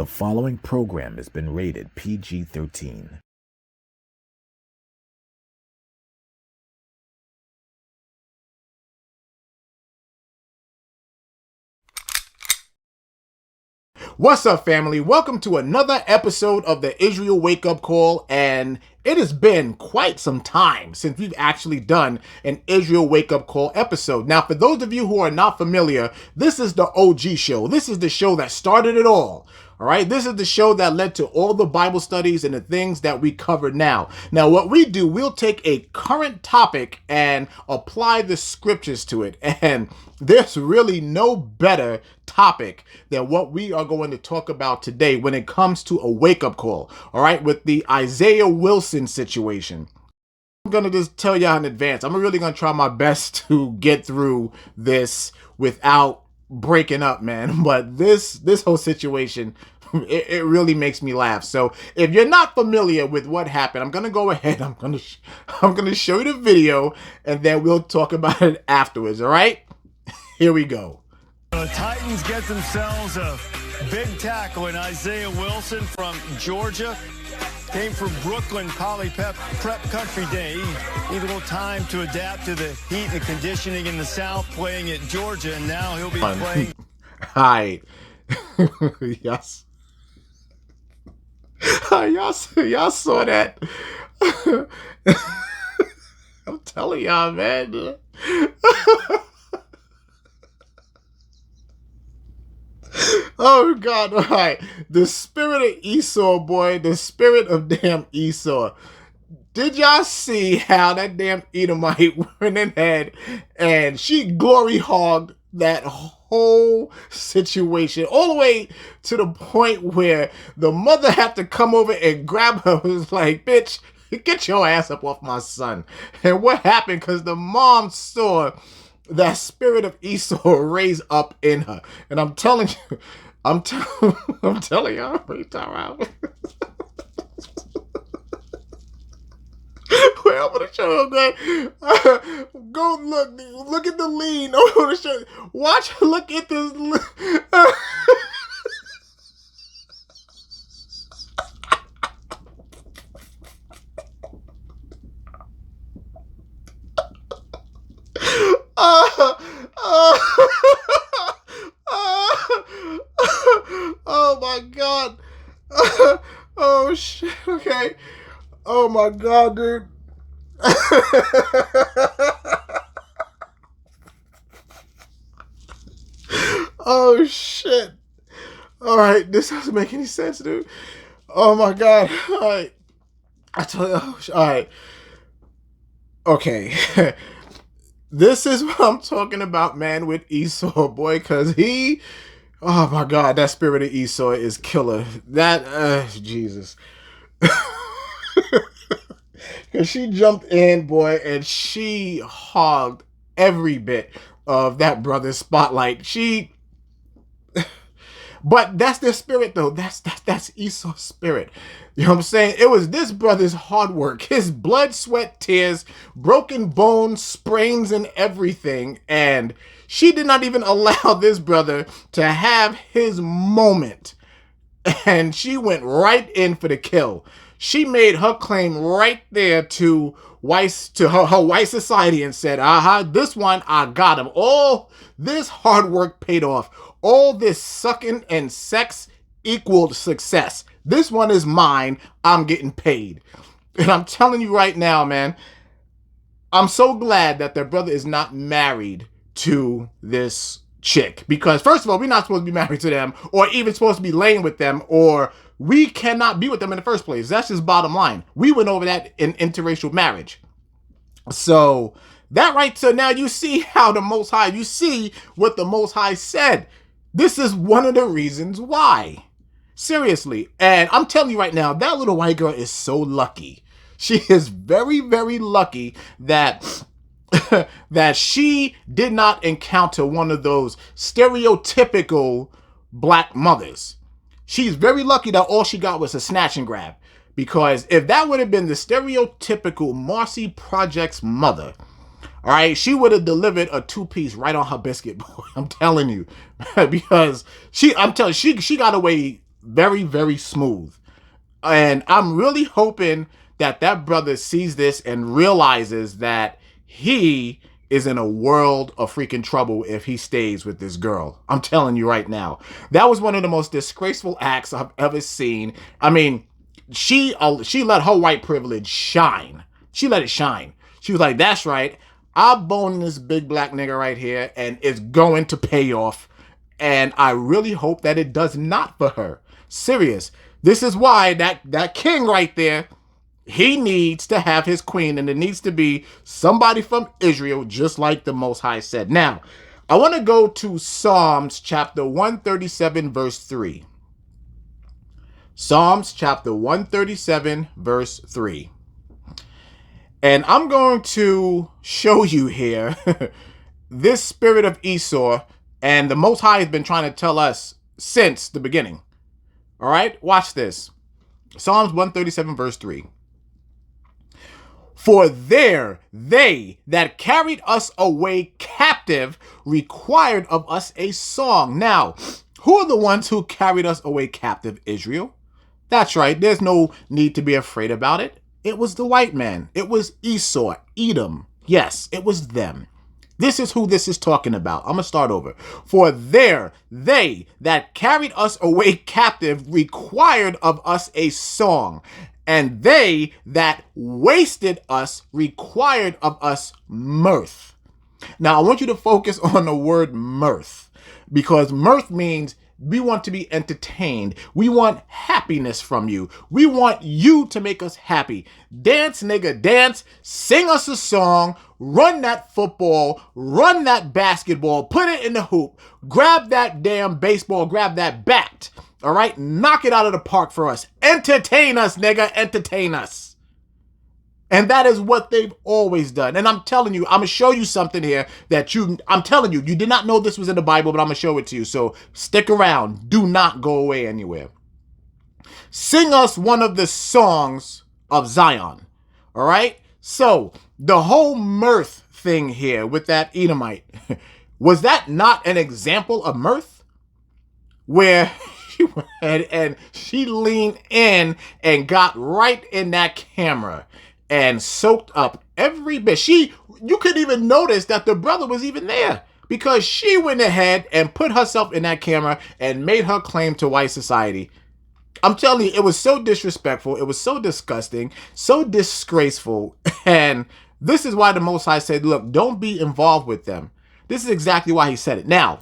The following program has been rated PG-13. What's up, family? Welcome to another episode of the Israel Wake Up Call, and it has been quite some time since we've actually done an Israel Wake Up Call episode. Now, for those of you who are not familiar, this is the OG show. This is the show that started it all. All right, this is the show that led to all the Bible studies and the things that we cover now. Now, what we do, we'll take a current topic and apply the scriptures to it. And there's really no better topic than what we are going to talk about today when it comes to a wake-up call. All right, with the Isaiah Wilson situation. I'm going to just tell y'all in advance, I'm really going to try my best to get through this without breaking up, man. But this whole situation, it really makes me laugh. So if you're not familiar with what happened, I'm gonna go ahead. I'm gonna show you the video, and then we'll talk about it afterwards. All right, here we go. The Titans get themselves a big tackle in Isaiah Wilson from Georgia. Came from Brooklyn Poly Prep Country Day. Need a little time to adapt to the heat and conditioning in the South, playing at Georgia, and now he'll be playing. Hi. Yes. Y'all saw that. I'm telling y'all, man. Oh, God. All right. The spirit of Esau, boy. The spirit of damn Esau. Did y'all see how that damn Edomite went ahead and she glory hogged that whole situation all the way to the point where the mother had to come over and grab her? It was like, bitch, get your ass up off my son. And what happened? Because the mom saw that spirit of Esau raise up in her. And I'm telling you, I'm telling y'all, time out. Wait, I'm gonna show you, okay? Go look at the lean. I'm gonna show you. Watch, look at this. Oh my God. Oh shit, okay. Oh my God, dude. Oh shit. All right, this doesn't make any sense, dude. Oh my God. All right. I tell you, all right. Okay. This is what I'm talking about, man, with Esau, boy, because oh my God, that spirit of Esau is killer. That, Jesus. Because she jumped in, boy, and she hogged every bit of that brother's spotlight. But that's their spirit, though. That's Esau's spirit. You know what I'm saying? It was this brother's hard work, his blood, sweat, tears, broken bones, sprains, and everything. And she did not even allow this brother to have his moment. And she went right in for the kill. She made her claim right there to her white society and said, this one, I got him. All this hard work paid off. All this sucking and sex equaled success. This one is mine. I'm getting paid. And I'm telling you right now, man, I'm so glad that their brother is not married to this chick. Because first of all, we're not supposed to be married to them or even supposed to be laying with them, or we cannot be with them in the first place. That's just bottom line. We went over that in interracial marriage. So that right, so now you see how the Most High, you see what the Most High said. This is one of the reasons why. Seriously. And I'm telling you right now, that little white girl is so lucky. She is very, very lucky that that she did not encounter one of those stereotypical black mothers. She's very lucky that all she got was a snatch and grab. Because if that would have been the stereotypical Marcy Project's mother, all right, she would have delivered a two-piece right on her biscuit, boy. I'm telling you. Because she got away very, very smooth. And I'm really hoping that that brother sees this and realizes that he is in a world of freaking trouble if he stays with this girl. I'm telling you right now. That was one of the most disgraceful acts I've ever seen. I mean, she let her white privilege shine. She let it shine. She was like, that's right. I'm boning this big black nigga right here, and it's going to pay off. And I really hope that it does not for her. Serious. This is why that king right there, he needs to have his queen, and it needs to be somebody from Israel, just like the Most High said. Now, I want to go to Psalms chapter 137, verse 3. Psalms chapter 137, verse 3. And I'm going to show you here this spirit of Esau, and the Most High has been trying to tell us since the beginning. All right, watch this. Psalms 137, verse 3. For there they that carried us away captive required of us a song. Now, who are the ones who carried us away captive? Israel. That's right. There's no need to be afraid about it. It was the white man. It was Esau, Edom. Yes, it was them. This is who this is talking about. I'm going to start over. For there they that carried us away captive required of us a song, and they that wasted us required of us mirth. Now, I want you to focus on the word mirth, because mirth means we want to be entertained. We want happiness from you. We want you to make us happy. Dance, nigga, dance. Sing us a song. Run that football. Run that basketball. Put it in the hoop. Grab that damn baseball. Grab that bat. All right? Knock it out of the park for us. Entertain us, nigga. Entertain us. And that is what they've always done. And I'm telling you, I'm going to show you something here that I'm telling you, you did not know this was in the Bible, but I'm going to show it to you. So stick around. Do not go away anywhere. Sing us one of the songs of Zion. All right? So the whole mirth thing here with that Edomite, was that not an example of mirth? Where she went and she leaned in and got right in that camera and soaked up every bit. You couldn't even notice that the brother was even there, because she went ahead and put herself in that camera and made her claim to white society. I'm telling you, it was so disrespectful. It was so disgusting, so disgraceful. And this is why the Most High said, look, don't be involved with them. This is exactly why he said it. Now,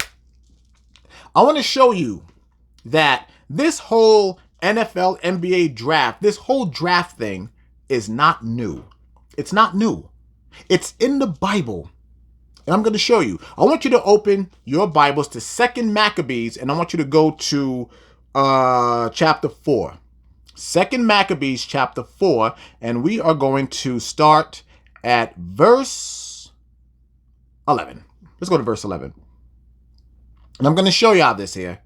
I want to show you that this whole NFL, NBA draft, this whole draft thing is not new. It's not new. It's in the Bible. And I'm going to show you. I want you to open your Bibles to 2nd Maccabees, and I want you to go to chapter 4. 2nd Maccabees chapter 4, and we are going to start at verse 11. Let's go to verse 11. And I'm going to show y'all this here.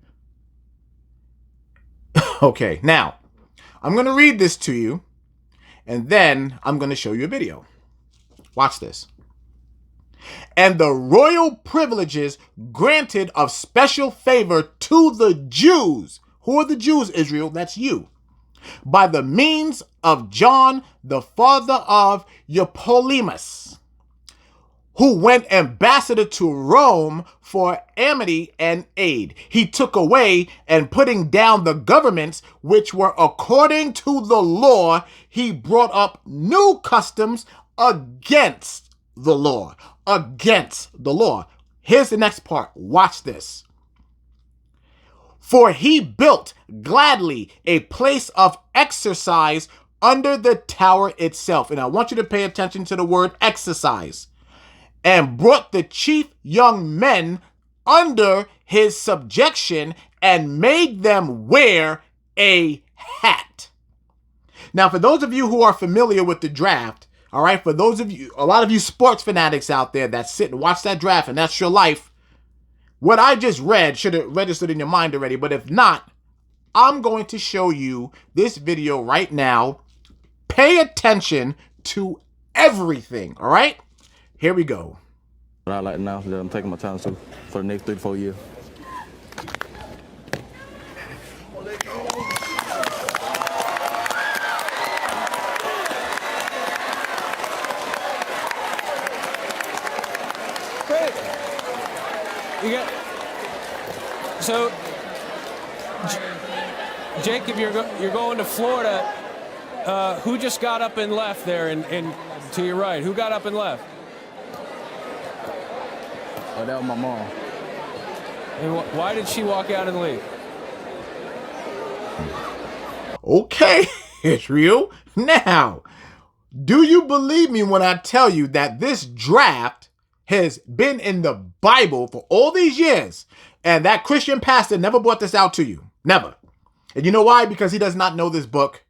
Okay, now, I'm going to read this to you, and then I'm going to show you a video. Watch this. And the royal privileges granted of special favor to the Jews. Who are the Jews, Israel? That's you. By the means of John, the father of Eupolemus, who went ambassador to Rome for amity and aid. He took away and putting down the governments which were according to the law, he brought up new customs against the law. Against the law. Here's the next part. Watch this. For he built gladly a place of exercise under the tower itself. And I want you to pay attention to the word exercise. And brought the chief young men under his subjection and made them wear a hat. Now, for those of you who are familiar with the draft, all right, for those of you, a lot of you sports fanatics out there that sit and watch that draft and that's your life, what I just read should have registered in your mind already. But if not, I'm going to show you this video right now. Pay attention to everything, all right? Here we go. What I like now that I'm taking my time to for the next 3 to 4 years. Jacob, you're going to Florida. Who just got up and left there and to your right? Who got up and left? Oh, that was my mom. And why did she walk out and leave? Okay, Israel. Now, do you believe me when I tell you that this draft has been in the Bible for all these years, and that Christian pastor never brought this out to you? Never. And you know why? Because he does not know this book,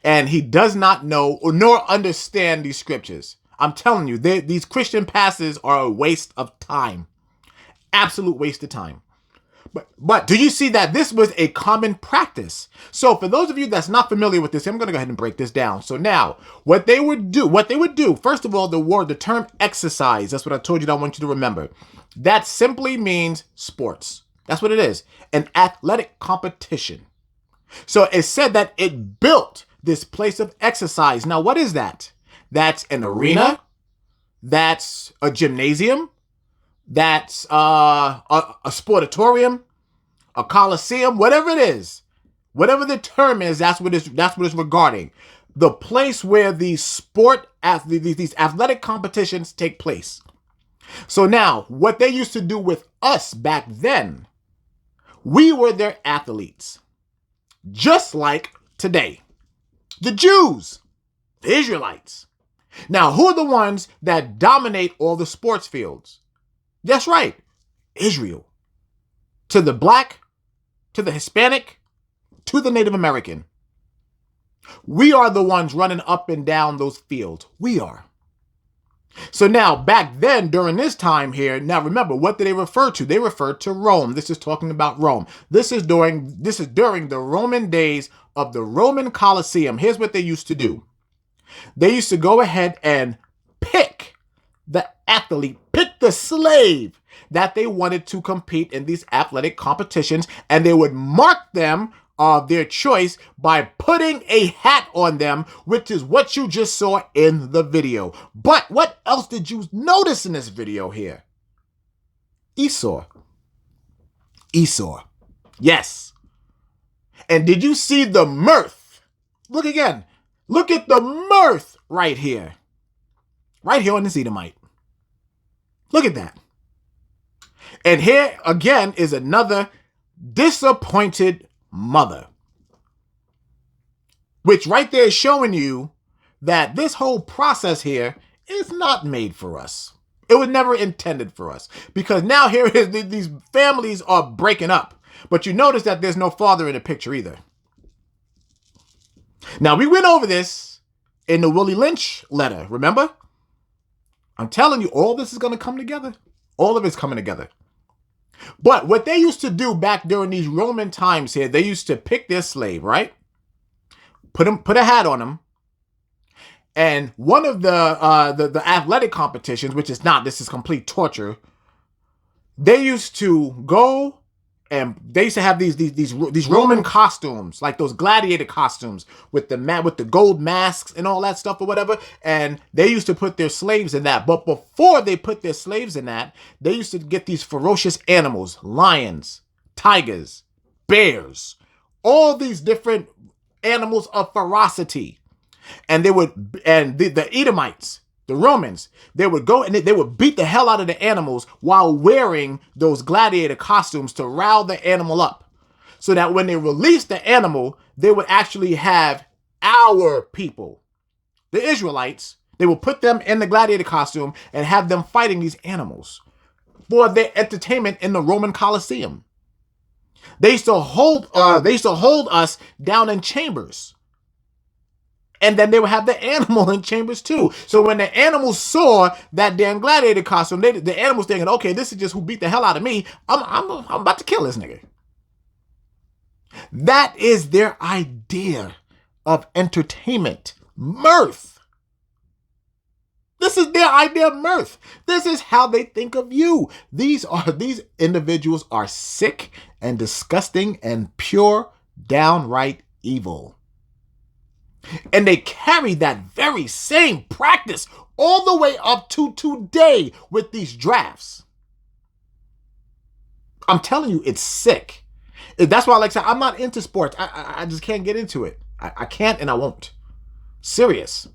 and he does not know nor understand these scriptures. I'm telling you, these Christian pastors are a waste of time. Absolute waste of time. But do you see that this was a common practice? So for those of you that's not familiar with this, I'm going to go ahead and break this down. So now, what they would do, first of all, the term exercise, that's what I told you that I want you to remember. That simply means sports. That's what it is. An athletic competition. So it said that it built this place of exercise. Now, what is that? That's an arena. That's a gymnasium. That's a sportatorium, a coliseum, whatever it is. Whatever the term is, that's what it's regarding. The place where these athletic competitions take place. So now, what they used to do with us back then, we were their athletes. Just like today. The Jews, the Israelites. Now, who are the ones that dominate all the sports fields? That's right, Israel. To the black, to the Hispanic, to the Native American. We are the ones running up and down those fields. We are. So now, back then, during this time here, now remember, what do they refer to? They refer to Rome. This is talking about Rome. This is during the Roman days of the Roman Colosseum. Here's what they used to do. They used to go ahead and pick the athlete, pick the slave that they wanted to compete in these athletic competitions, and they would mark them of their choice by putting a hat on them, which is what you just saw in the video. But what else did you notice in this video here? Esau. Esau. Yes. And did you see the mirth? Look again. Look at the mirth right here. Right here on this Edomite. Look at that. And here again is another disappointed mother. Which right there is showing you that this whole process here is not made for us. It was never intended for us. Because now here is these families are breaking up. But you notice that there's no father in the picture either. Now, we went over this in the Willie Lynch letter, remember? I'm telling you, all this is going to come together. All of it's coming together. But what they used to do back during these Roman times here, they used to pick their slave, right? Put a hat on him. And one of the athletic competitions, which is not, this is complete torture. They used to go and they used to have these Roman costumes, like those gladiator costumes with the gold masks and all that stuff or whatever. And they used to put their slaves in that. But before they put their slaves in that, they used to get these ferocious animals, lions, tigers, bears, all these different animals of ferocity. And the Edomites, the Romans, they would go and they would beat the hell out of the animals while wearing those gladiator costumes to rile the animal up. So that when they released the animal, they would actually have our people, the Israelites, they would put them in the gladiator costume and have them fighting these animals for their entertainment in the Roman Colosseum. They used to hold us down in chambers. And then they would have the animal in chambers too. So when the animals saw that damn gladiator costume, the animals thinking, okay, this is just who beat the hell out of me. I'm about to kill this nigga. That is their idea of entertainment. Mirth. This is their idea of mirth. This is how they think of you. These individuals are sick and disgusting and pure, downright evil. And they carry that very same practice all the way up to today with these drafts. I'm telling you, it's sick. That's why, like I said, I'm not into sports. I just can't get into it. I can't and I won't. Serious.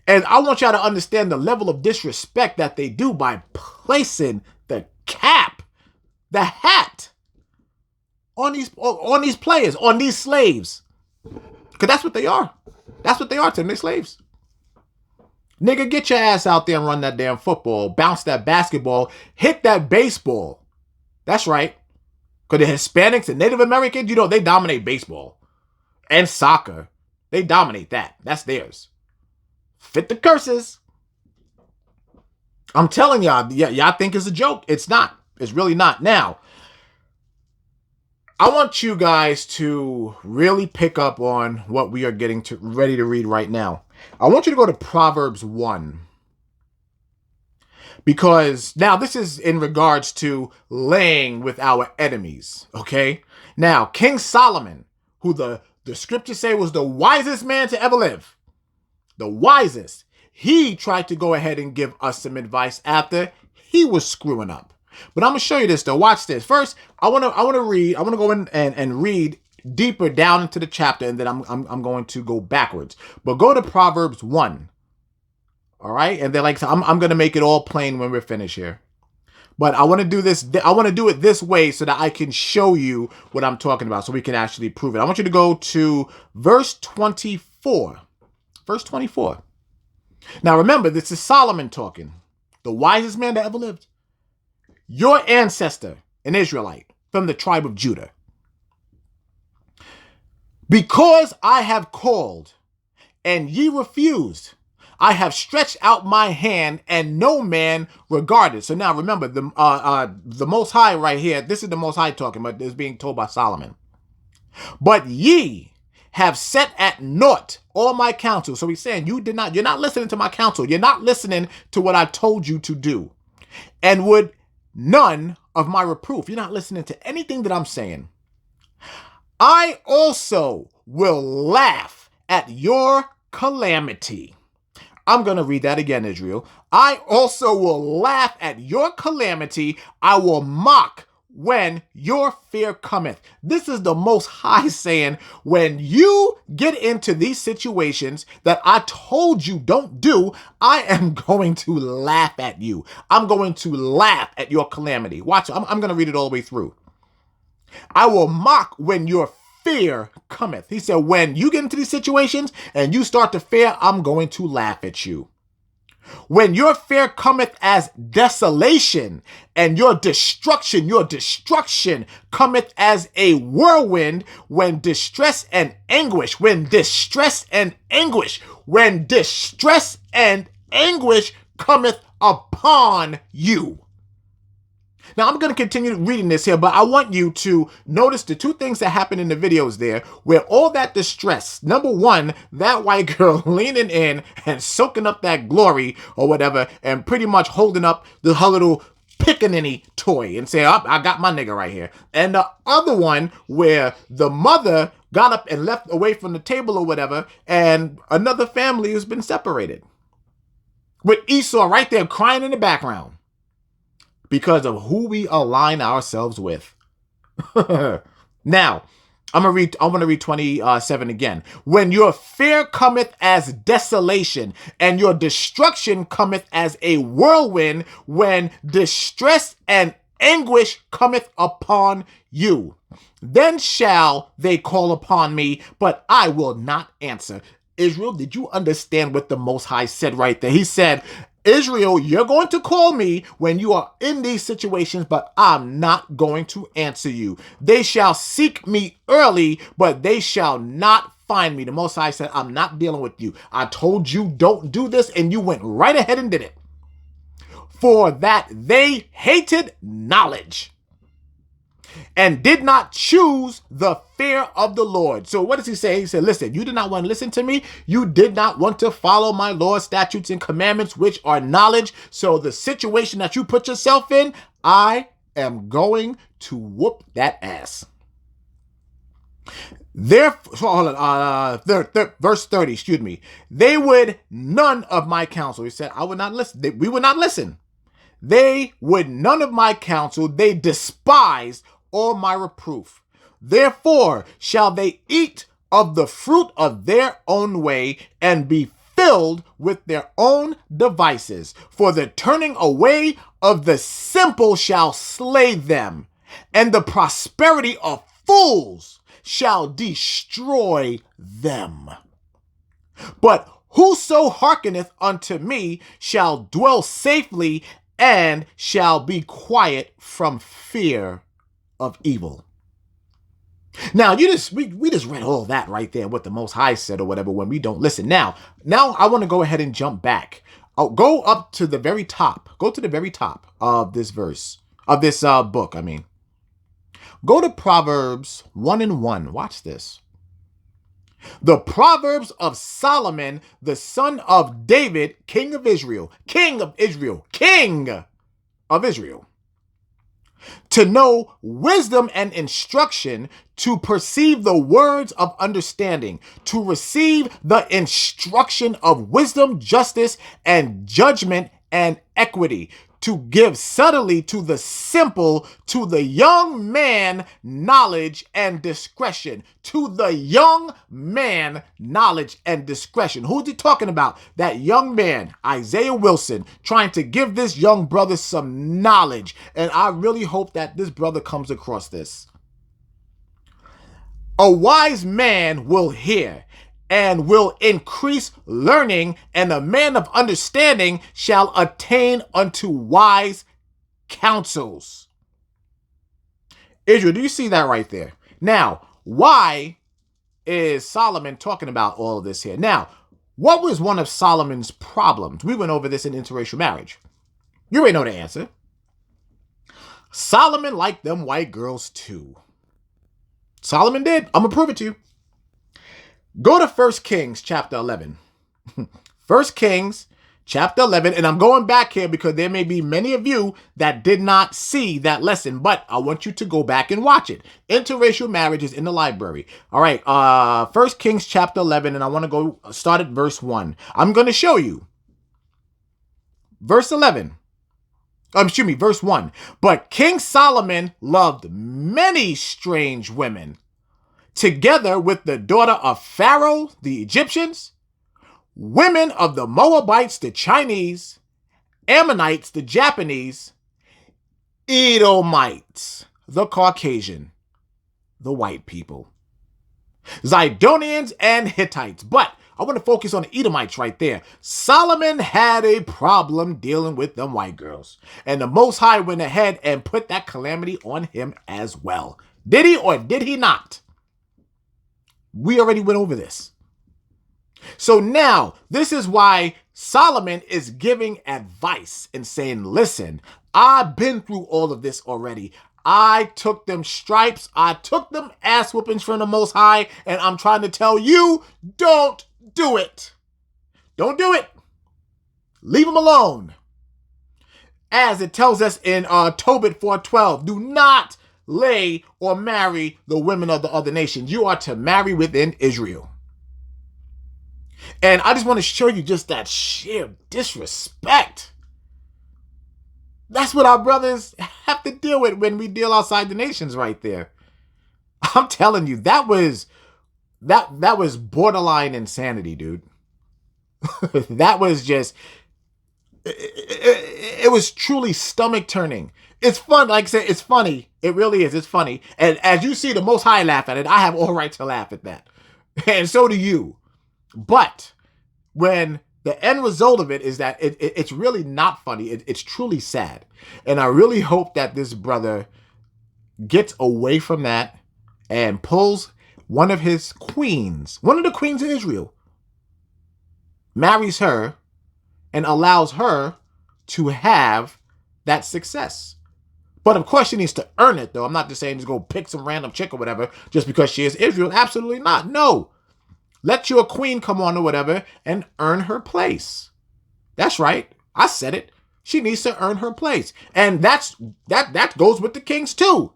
And I want y'all to understand the level of disrespect that they do by placing the cap, the hat, on these players, on these slaves. Because that's what they are. That's what they are to them. They're slaves. Nigga, get your ass out there and run that damn football, bounce that basketball, hit that baseball. That's right. Because the Hispanics and Native Americans, you know, they dominate baseball and soccer. They dominate that. That's theirs. Fit the curses. I'm telling y'all, y'all think it's a joke. It's not. It's really not. Now, I want you guys to really pick up on what we are getting ready to read right now. I want you to go to Proverbs 1. Because now this is in regards to laying with our enemies. Okay? Now, King Solomon, who the scriptures say was the wisest man to ever live. The wisest. He tried to go ahead and give us some advice after he was screwing up. But I'm going to show you this though. Watch this. First, I want to read. I want to go in and read deeper down into the chapter, and then I'm going to go backwards. But go to Proverbs 1. All right? And then I'm going to make it all plain when we're finished here. But I want to do this. I want to do it this way so that I can show you what I'm talking about, so we can actually prove it. I want you to go to verse 24. Verse 24. Now remember, this is Solomon talking, the wisest man that ever lived. Your ancestor, an Israelite from the tribe of Judah. Because I have called and ye refused, I have stretched out my hand and no man regarded. So now remember, the Most High right here, this is the Most High talking, but this is being told by Solomon. But ye have set at naught all my counsel. So he's saying you're not listening to my counsel. You're not listening to what I told you to do. And would none of my reproof. You're not listening to anything that I'm saying. I also will laugh at your calamity. I'm going to read that again, Israel. I also will laugh at your calamity. I will mock when your fear cometh. This is the Most High saying, when you get into these situations that I told you don't do, I am going to laugh at you. I'm going to laugh at your calamity. Watch, I'm going to read it all the way through. I will mock when your fear cometh. He said, when you get into these situations and you start to fear, I'm going to laugh at you. When your fear cometh as desolation, and your destruction cometh as a whirlwind, when distress and anguish cometh upon you. Now, I'm going to continue reading this here, but I want you to notice the two things that happen in the videos there, where all that distress, number one, that white girl leaning in and soaking up that glory or whatever, and pretty much holding up her little pickaninny toy and saying, oh, I got my nigga right here. And the other one where the mother got up and left away from the table or whatever, and another family has been separated. With Esau right there crying in the background. Because of who we align ourselves with. Now, I'm going to read 27 again. When your fear cometh as desolation, and your destruction cometh as a whirlwind, when distress and anguish cometh upon you, then shall they call upon me, but I will not answer. Israel, did you understand what the Most High said right there? He said, Israel, you're going to call me when you are in these situations, but I'm not going to answer you. They shall seek me early, but they shall not find me. The Most High said, I'm not dealing with you. I told you don't do this, and you went right ahead and did it. For that they hated knowledge and did not choose the fear of the Lord. So what does he say? He said, listen, you did not want to listen to me. You did not want to follow my laws, statutes, and commandments, which are knowledge. So the situation that you put yourself in, I am going to whoop that ass. Therefore, verse 30, excuse me. They would none of my counsel. He said, I would not listen. We would not listen. They would none of my counsel. They despised all my reproof. Therefore shall they eat of the fruit of their own way and be filled with their own devices. For the turning away of the simple shall slay them, and the prosperity of fools shall destroy them. But whoso hearkeneth unto me shall dwell safely and shall be quiet from fear of evil. Now, we just read all that right there, what the Most High said or whatever, when we don't listen. Now I want to go ahead and jump back. I'll go up to the very top. Go to the very top of this verse, of this book, I mean. Go to Proverbs 1:1. Watch this. The Proverbs of Solomon, the son of David, king of Israel. King of Israel. King of Israel. To know wisdom and instruction, to perceive the words of understanding, to receive the instruction of wisdom, justice, and judgment and equity, to give subtly to the simple, to the young man knowledge and discretion. To the young man knowledge and discretion. Who's he talking about? That young man, Isaiah Wilson, trying to give this young brother some knowledge. And I really hope that this brother comes across this. A wise man will hear and will increase learning, and a man of understanding shall attain unto wise counsels. Israel, do you see that right there? Now, why is Solomon talking about all of this here? Now, what was one of Solomon's problems? We went over this in interracial marriage. You already know the answer. Solomon liked them white girls too. Solomon did. I'm going to prove it to you. Go to 1 Kings chapter 11. 1 Kings chapter 11. And I'm going back here because there may be many of you that did not see that lesson, but I want you to go back and watch it. Interracial marriage is in the library. All right. 1 Kings chapter 11. And I want to go start at verse 1. I'm going to show you. Verse 11. Verse 1. But King Solomon loved many strange women, together with the daughter of Pharaoh, the Egyptians, women of the Moabites, the Chinese, Ammonites, the Japanese, Edomites, the Caucasian, the white people, Zidonians, and Hittites. But I want to focus on the Edomites right there. Solomon had a problem dealing with them white girls, and the Most High went ahead and put that calamity on him as well. Did he or did he not? We already went over this. So now, this is why Solomon is giving advice and saying, listen, I've been through all of this already. I took them stripes. I took them ass whoopings from the Most High. And I'm trying to tell you, don't do it. Don't do it. Leave them alone. As it tells us in Tobit 4:12, do not lay or marry the women of the other nations. You are to marry within Israel. And I just want to show you just that sheer disrespect. That's what our brothers have to deal with when we deal outside the nations right there. I'm telling you, that was borderline insanity, dude. That was just, it was truly stomach turning. It's fun. Like I said, it's funny. It really is. It's funny. And as you see the Most High laugh at it, I have all right to laugh at that. And so do you. But when the end result of it is that it's really not funny. It's truly sad. And I really hope that this brother gets away from that and pulls one of his queens, one of the queens of Israel, marries her and allows her to have that success. But of course she needs to earn it, though. I'm not just saying just go pick some random chick or whatever just because she is Israel. Absolutely not. No. Let your queen come on or whatever and earn her place. That's right. I said it. She needs to earn her place. And that goes with the kings too.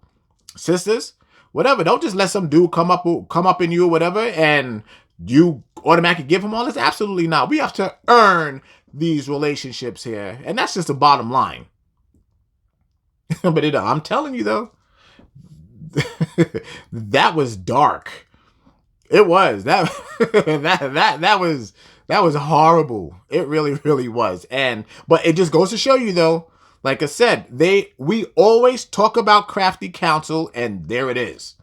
Sisters, whatever. Don't just let some dude come up in you or whatever and you automatically give him all this. Absolutely not. We have to earn these relationships here. And that's just the bottom line. But I'm telling you though, That was dark. It was that that was horrible. It really, really was. But it just goes to show you though, like I said, we always talk about crafty counsel, and there it is.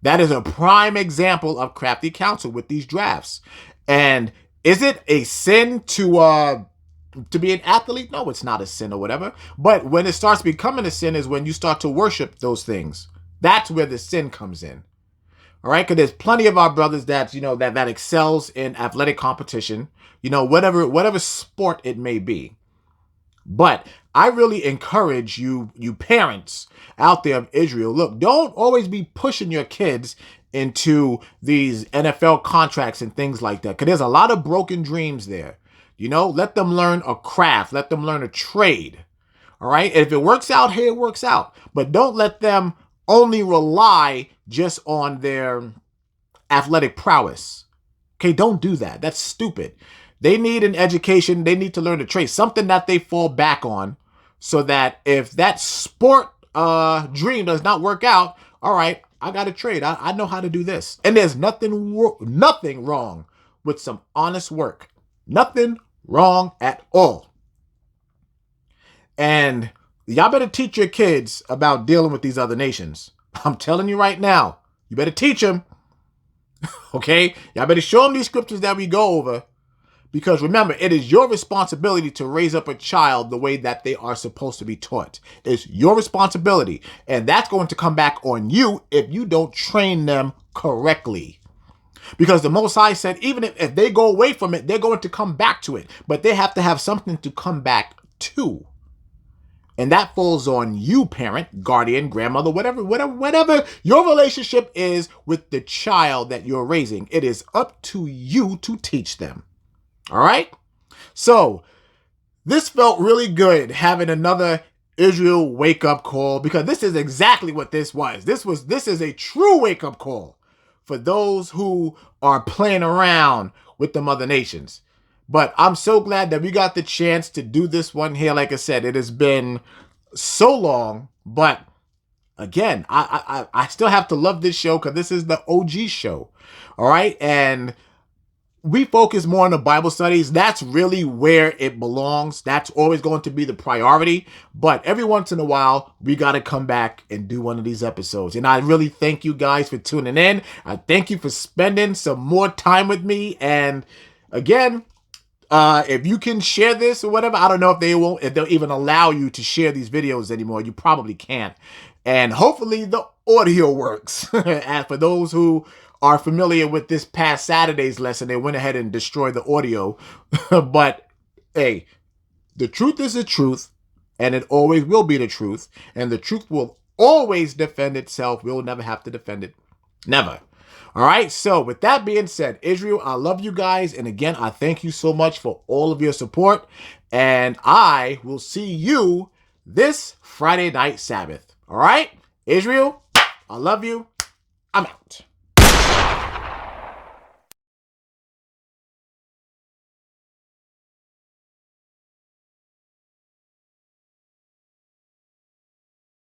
That is a prime example of crafty counsel with these drafts. And is it a sin to be an athlete? No, it's not a sin or whatever. But when it starts becoming a sin is when you start to worship those things. That's where the sin comes in. All right, because there's plenty of our brothers that that excels in athletic competition, whatever sport it may be. But I really encourage you parents out there of Israel, look, don't always be pushing your kids into these NFL contracts and things like that, because there's a lot of broken dreams there. Let them learn a craft, let them learn a trade. All right, and if it works out here, it works out, but don't let them only rely just on their athletic prowess. Okay, don't do that. That's stupid. They need an education. They need to learn a trade, something that they fall back on, so that if that sport dream does not work out, all right, I got a trade. I know how to do this. And there's nothing wrong with some honest work. Nothing wrong at all. And y'all better teach your kids about dealing with these other nations. I'm telling you right now, you better teach them. Okay? Y'all better show them these scriptures that we go over. Because remember, it is your responsibility to raise up a child the way that they are supposed to be taught. It's your responsibility. And that's going to come back on you if you don't train them correctly. Because the Most High said, even if they go away from it, they're going to come back to it. But they have to have something to come back to. And that falls on you, parent, guardian, grandmother, whatever your relationship is with the child that you're raising. It is up to you to teach them. All right? So this felt really good, having another Israel wake-up call, because this is exactly what this was. This is a true wake-up call for those who are playing around with the other nations. But I'm so glad that we got the chance to do this one here. Like I said, it has been so long, but again, I still have to love this show because this is the OG show. All right. And we focus more on the Bible studies. That's really where it belongs. That's always going to be the priority. But every once in a while, we got to come back and do one of these episodes. And I really thank you guys for tuning in. I thank you for spending some more time with me. And again, if you can share this or whatever, I don't know if they'll even allow you to share these videos anymore. You probably can't. And hopefully the audio works. And for those who are familiar with this past Saturday's lesson, they went ahead and destroyed the audio. But hey, the truth is the truth, and it always will be the truth. And the truth will always defend itself. We'll never have to defend it. Never. All right, so with that being said, Israel, I love you guys. And again, I thank you so much for all of your support. And I will see you this Friday night Sabbath. All right, Israel, I love you. I'm out.